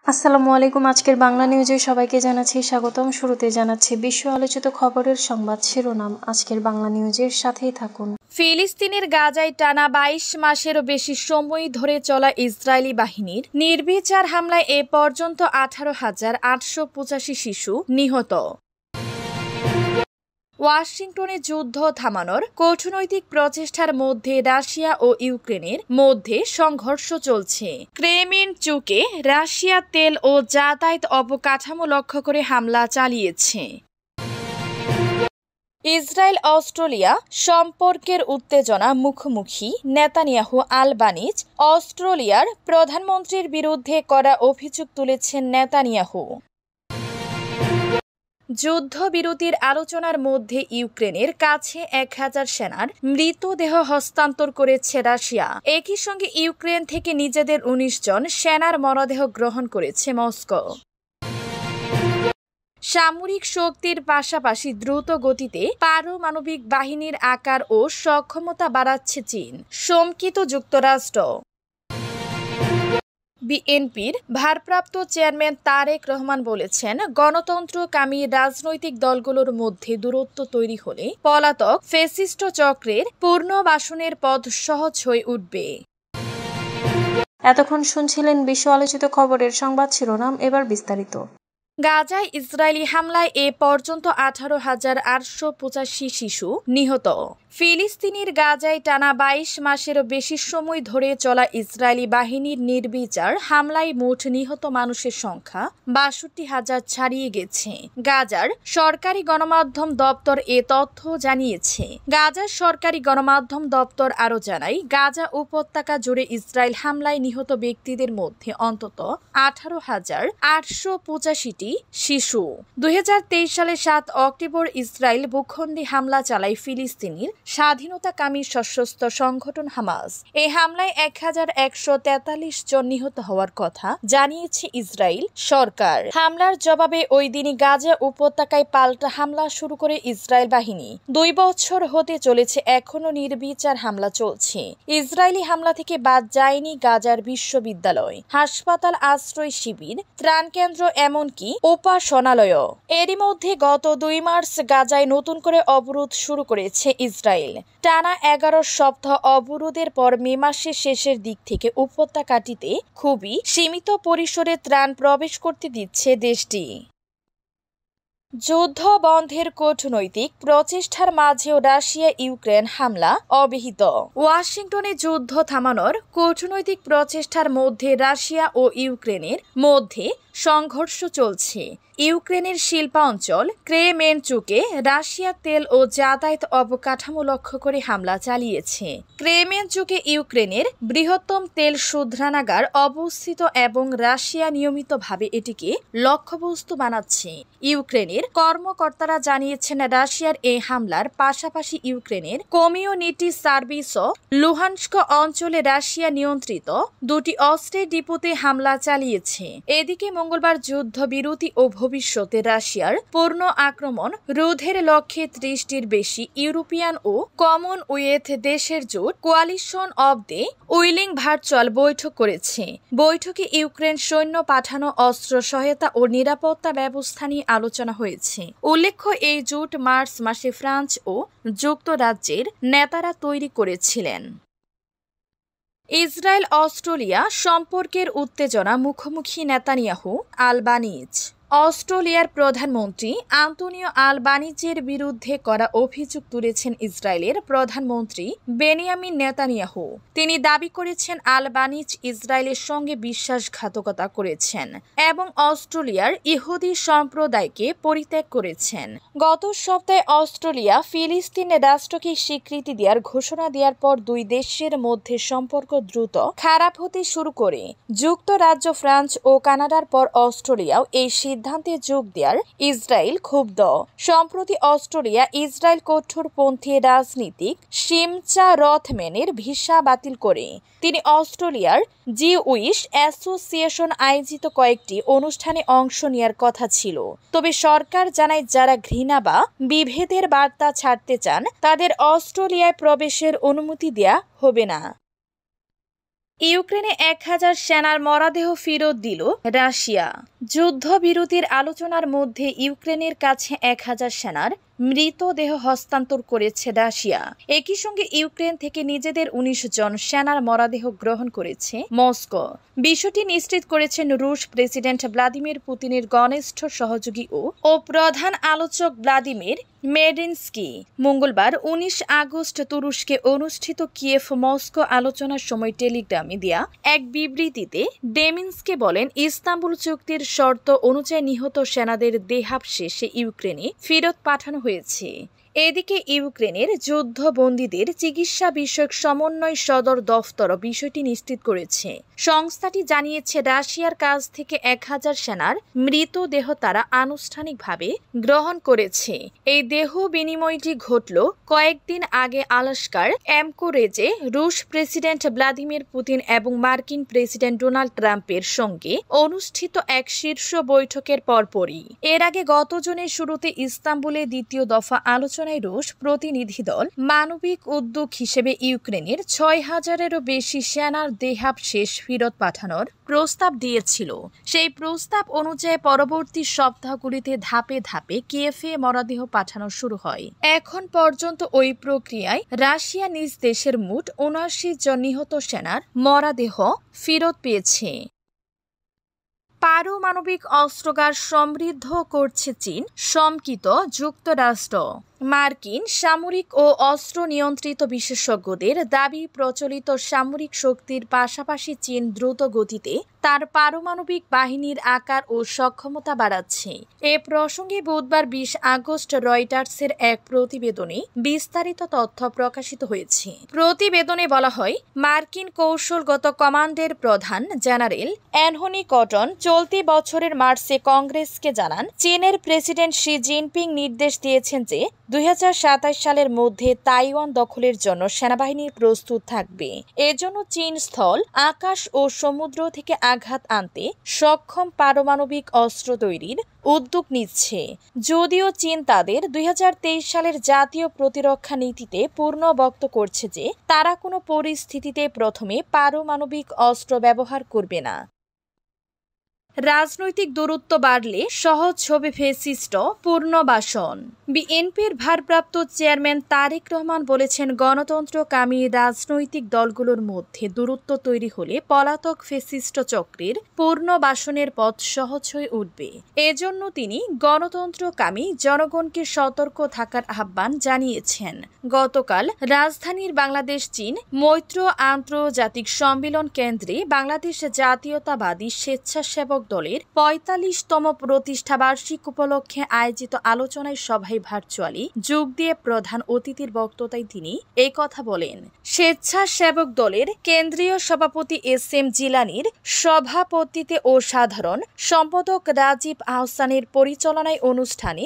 আসসালামু আলাইকুম। আজকের বাংলা নিউজে সবাইকে জানাচ্ছি স্বাগতম। শুরুতে জানাচ্ছি বিশ্ব আলোচিত খবরের সংবাদ শিরোনাম। আজকের বাংলা নিউজের সাথেই থাকুন। ফিলিস্তিনের গাজায় টানা ২২ মাসেরও বেশি সময় ধরে চলা ইসরায়েলি বাহিনীর নির্বিচার হামলায় এ পর্যন্ত ১৮,৮৮৫ শিশু নিহত। ওয়াশিংটনে যুদ্ধ থামানোর কূটনৈতিক প্রচেষ্টার মধ্যে রাশিয়া ও ইউক্রেনের মধ্যে সংঘর্ষ চলছে। ক্রেমেনচুকে রাশিয়া তেল ও যাতায়াত অবকাঠামো লক্ষ্য করে হামলা চালিয়েছে। ইসরায়েল অস্ট্রেলিয়া সম্পর্কের উত্তেজনা মুখোমুখি নেতানিয়াহু আলবানিজ। অস্ট্রেলিয়ার প্রধানমন্ত্রীর বিরুদ্ধে করা অভিযোগ তুলেছেন নেতানিয়াহু। যুদ্ধবিরতির আলোচনার মধ্যে ইউক্রেনের কাছে ১,০০০ সেনার মৃতদেহ হস্তান্তর করেছে রাশিয়া। একই সঙ্গে ইউক্রেন থেকে নিজেদের ১৯ জন সেনার মরদেহ গ্রহণ করেছে মস্কো। সামরিক শক্তির পাশাপাশি দ্রুত গতিতে পারমাণবিক বাহিনীর আকার ও সক্ষমতা বাড়াচ্ছে চীন, শঙ্কিত যুক্তরাষ্ট্র। বিএনপির ভারপ্রাপ্ত চেয়ারম্যান তারেক রহমান বলেছেন, গণতন্ত্রকামী রাজনৈতিক দলগুলোর মধ্যে দূরত্ব তৈরি হলে পলাতক ফ্যাসিস্ট চক্রের পুনর্বাসনের পথ সহজ হয়ে উঠবে। এতক্ষণ শুনছিলেন বিশ্ব আলোচিত খবরের সংবাদ শিরোনাম। এবার বিস্তারিত। গাজায় ইসরায়েলি হামলায় এ পর্যন্ত ১৮,৮৮৫ শিশু নিহত। ফিলিস্তিনের গাজায় টানা ২২ মাসেরও বেশি সময় ধরে চলা ইসরায়েলি বাহিনীর নির্বিচার হামলায় মোট নিহত মানুষের সংখ্যা ৬২,০০০ ছাড়িয়ে গেছে। গাজার সরকারি গণমাধ্যম দপ্তর এ তথ্য জানিয়েছে। গাজার সরকারি গণমাধ্যম দপ্তর আরও জানায়, গাজা উপত্যকা জুড়ে ইসরায়েল হামলায় নিহত ব্যক্তিদের মধ্যে অন্তত ১৮,৮৮৫টি শিশু। ২০২৩ সালের ৭ অক্টোবর ইসরায়েল ভূখণ্ডে হামলা চালায় ফিলিস্তিনের স্বাধীনতাকামী সশস্ত্র সংগঠন হামাস। এই হামলায় ১,১৪৩ জন নিহত হওয়ার কথা জানিয়েছে ইসরায়েল সরকার। হামলার জবাবে ওই দিনই গাজা উপত্যকায় পাল্টা হামলা শুরু করে ইসরায়েল বাহিনী। ২ বছর হতে চলেছে, এখনও নির্বিচার হামলা চলছে। ইসরায়েলি হামলা থেকে বাদ যায়নি গাজার বিশ্ববিদ্যালয়, হাসপাতাল, আশ্রয় শিবির, ত্রাণকেন্দ্র, এমনকি উপাসনালয়। এরই মধ্যে গত ২ মার্চ গাজায় নতুন করে অবরোধ শুরু করেছে ইসরায়েল। টানা ১১ সপ্তাহ অবরোধের পর মে মাসের শেষের দিক থেকে উপত্যকাটিতে খুবই সীমিত পরিসরে ত্রাণ প্রবেশ করতে দিচ্ছে দেশটি। যুদ্ধ বন্ধের কূটনৈতিক প্রচেষ্টার মাঝেও রাশিয়া ইউক্রেন হামলা অব্যাহত। ওয়াশিংটনে যুদ্ধ থামানোর কূটনৈতিক প্রচেষ্টার মধ্যে রাশিয়া ও ইউক্রেনের মধ্যে সংঘর্ষ চলছে। ইউক্রেনের শিল্পাঞ্চল ক্রেমেনচুকে রাশিয়া তেল ও যাতায়াত অবকাঠামো লক্ষ্য করে হামলা চালিয়েছে। ক্রেমেনচুকে ইউক্রেনের বৃহত্তম তেল শোধনাগার অবস্থিত এবং রাশিয়া নিয়মিতভাবে এটিকে লক্ষ্যবস্তু বানাচ্ছে। ইউক্রেনের কর্মকর্তারা জানিয়েছেন, রাশিয়ার এই হামলার পাশাপাশি ইউক্রেনের কমিউনিটি সার্ভিসও লুহানস্ক অঞ্চলে রাশিয়া নিয়ন্ত্রিত ২টি অস্ত্রের ডিপোতে হামলা চালিয়েছে। এদিকে মঙ্গলবার যুদ্ধবিরতি ও ভবিষ্যতে রাশিয়ার পূর্ণ আক্রমণ রোধের লক্ষ্যে ৩০টির বেশি ইউরোপিয়ান ও কমনওয়েলথ দেশের জোট coalition of the willing virtual বৈঠক করেছে। বৈঠকে ইউক্রেন সৈন্য পাঠানো, অস্ত্র সহায়তা ও নিরাপত্তা ব্যবস্থা নিয়ে আলোচনা হয়েছে। উল্লেখ্য, এই জোট মার্চ মাসে ফ্রান্স ও যুক্তরাজ্যের নেতারা তৈরি করেছিলেন। ইসরায়েল অস্ট্রেলিয়া সম্পর্কের উত্তেজনা মুখোমুখি নেতানিয়াহু আলবানিজ। অস্ট্রেলিয়ার প্রধানমন্ত্রী আন্তোনিও আলবানিজের বিরুদ্ধে করা অভিযোগ তুলেছেন ইসরায়েলের প্রধানমন্ত্রী বেনিয়ামিন নেতানিয়াহু। তিনি দাবি করেছেন, আলবানিজ ইসরায়েলের সঙ্গে বিশ্বাসঘাতকতা করেছেন এবং অস্ট্রেলিয়ার ইহুদি সম্প্রদায়কে পরিত্যাগ করেছেন। গত সপ্তাহে অস্ট্রেলিয়া ফিলিস্তিন রাষ্ট্রকে স্বীকৃতি দেওয়ার ঘোষণা দেওয়ার পর দুই দেশের মধ্যে সম্পর্ক দ্রুত খারাপ হতে শুরু করে। যুক্তরাজ্য, ফ্রান্স ও কানাডার পর অস্ট্রেলিয়াও এই সিদ্ধান্তে যোগ দেওয়ার ইসরায়েল ক্ষুব্ধ। সম্প্রতি অস্ট্রেলিয়া ইসরায়েল কঠোরপন্থী রাজনীতিক শিমচা রথম্যানের ভিসা বাতিল করে। তিনি অস্ট্রেলিয়ার জিউইশ অ্যাসোসিয়েশন আয়োজিত কয়েকটি অনুষ্ঠানে অংশ নেওয়ার কথা ছিল। তবে সরকার জানায়, যারা ঘৃণা বা বিভেদের বার্তা ছাড়তে চান তাদের অস্ট্রেলিয়ায় প্রবেশের অনুমতি দেয়া হবে না। ইউক্রেনে 1000 সেনার মরদেহ ফেরত দিল রাশিয়া। যুদ্ধবিরতির আলোচনার মধ্যে ইউক্রেনের কাছে 1000 সেনার মৃতদেহ হস্তান্তর করেছে রাশিয়া। একই সঙ্গে ইউক্রেন থেকে নিজেদের 19 জন সেনার মরদেহ গ্রহণ করেছে মস্কো। বিষয়টি নিশ্চিত করেছেন রুশ প্রেসিডেন্ট ভ্লাদিমির পুতিনের ঘনিষ্ঠ সহযোগী ও প্রধান আলোচক ভ্লাদিমির মেডিনস্কি। মঙ্গলবার 19 আগস্ট তুরস্কে অনুষ্ঠিত কিয়েভ মস্কো আলোচনার সময় টেলিগ্রামে দেয়া এক বিবৃতিতে ডেমিনস্কি বলেন, ইস্তাম্বুল চুক্তির শর্ত অনুযায়ী নিহত সেনাদের দেহাবশেষে ইউক্রেনে ফেরত পাঠানো হয়েছে। এদিকে ইউক্রেনের যুদ্ধবন্দীদের চিকিৎসা বিষয়ক সমন্বয় সদর দফতর বিষয়টি নিশ্চিত করেছে। সংস্থাটি জানিয়েছে, রাশিয়ার কাছ থেকে 1000 সেনার মৃতদেহ তারা আনুষ্ঠানিকভাবে গ্রহণ করেছে। এই দেহ বিনিময়টি ঘটল কয়েকদিন আগে আলাস্কার অ্যাঙ্কোরেজে রুশ প্রেসিডেন্ট ভ্লাদিমির পুতিন এবং মার্কিন প্রেসিডেন্ট ডোনাল্ড ট্রাম্পের সঙ্গে অনুষ্ঠিত এক শীর্ষ বৈঠকের পরপরই। এর আগে গত জুনের শুরুতে ইস্তাম্বুলে দ্বিতীয় দফা আলোচনায় রুশ প্রতিনিধি দল মানবিক উদ্যোগ হিসেবে ইউক্রেনের 6000-এরও বেশি সেনার দেহাবশেষ ফেরত পাঠানোর প্রস্তাব দিয়েছিল। সেই প্রস্তাব অনুযায়ী পরবর্তী সপ্তাহগুলিতে ধাপে ধাপে কিয়েভে মরদেহ পাঠানো শুরু হয়। এখন পর্যন্ত ওই প্রক্রিয়ায় রাশিয়া নিজ দেশের মোট 79 জন নিহত সেনার মরদেহ ফেরত পেয়েছে। পারমাণবিক অস্ত্রাগার সমৃদ্ধ করছে চীন, শঙ্কিত যুক্তরাষ্ট্র। মার্কিন সামরিক ও অস্ত্র নিয়ন্ত্রিত বিশেষজ্ঞদের দাবি, প্রচলিত সামরিক শক্তির পাশাপাশি চীন দ্রুত গতিতে তার পারমাণবিক বাহিনীর আকার ও সক্ষমতা বাড়াচ্ছে। এ প্রসঙ্গে বুধবার 20 আগস্ট রয়টার্সের এক প্রতিবেদনে বিস্তারিত তথ্য প্রকাশিত হয়েছে। প্রতিবেদনে বলা হয়, মার্কিন কৌশলগত কমান্ডের প্রধান জেনারেল অ্যান্থনি কটন চলতি বছরের মার্চে কংগ্রেসকে জানান, চীনের প্রেসিডেন্ট শি জিনপিং নির্দেশ দিয়েছেন যে 2027 সালের মধ্যে তাইওয়ান দখলের জন্য সেনাবাহিনী প্রস্তুত থাকবে। এজন্য চীন স্থল, আকাশ ও সমুদ্র থেকে আঘাত আনতে সক্ষম পারমাণবিক অস্ত্র তৈরির উদ্যোগ নিচ্ছে। যদিও চীন তাদের 2023 সালের জাতীয় প্রতিরক্ষা নীতিতে পুনর্ব্যক্ত করছে যে তারা কোনো পরিস্থিতিতে প্রথমে পারমাণবিক অস্ত্র ব্যবহার করবে না। রাজনৈতিক দূরত্ব বাড়লে সহজ হবে ফ্যাসিস্ট পুনর্বাসন। বিএনপির ভারপ্রাপ্ত চেয়ারম্যান তারেক রহমান বলেছেন, গণতন্ত্রকামী রাজনৈতিক দলগুলোর মধ্যে দূরত্ব তৈরি হলে পলাতক ফ্যাসিস্ট চক্রের পুনর্বাসনের পথ সহজ হয়ে উঠবে। এজন্য তিনি গণতন্ত্রকামী জনগণকে সতর্ক থাকার আহ্বান জানিয়েছেন। গতকাল রাজধানীর বাংলাদেশ চীন মৈত্র আন্তর্জাতিক সম্মেলন কেন্দ্রে বাংলাদেশ জাতীয়তাবাদী স্বেচ্ছাসেবক দলের 45তম প্রতিষ্ঠা বার্ষিক উপলক্ষে আয়োজিত আলোচনায় সভায় ভার্চুয়ালি যোগ দিয়ে প্রধান অতিথির বক্তব্যে তিনি এই কথা বলেন। স্বেচ্ছাসেবক দলের কেন্দ্রীয় সভাপতি SM জিলানির সভাপতিত্বে ও সাধারণ সম্পাদক রাজীব আহসানের পরিচালনায় অনুষ্ঠানে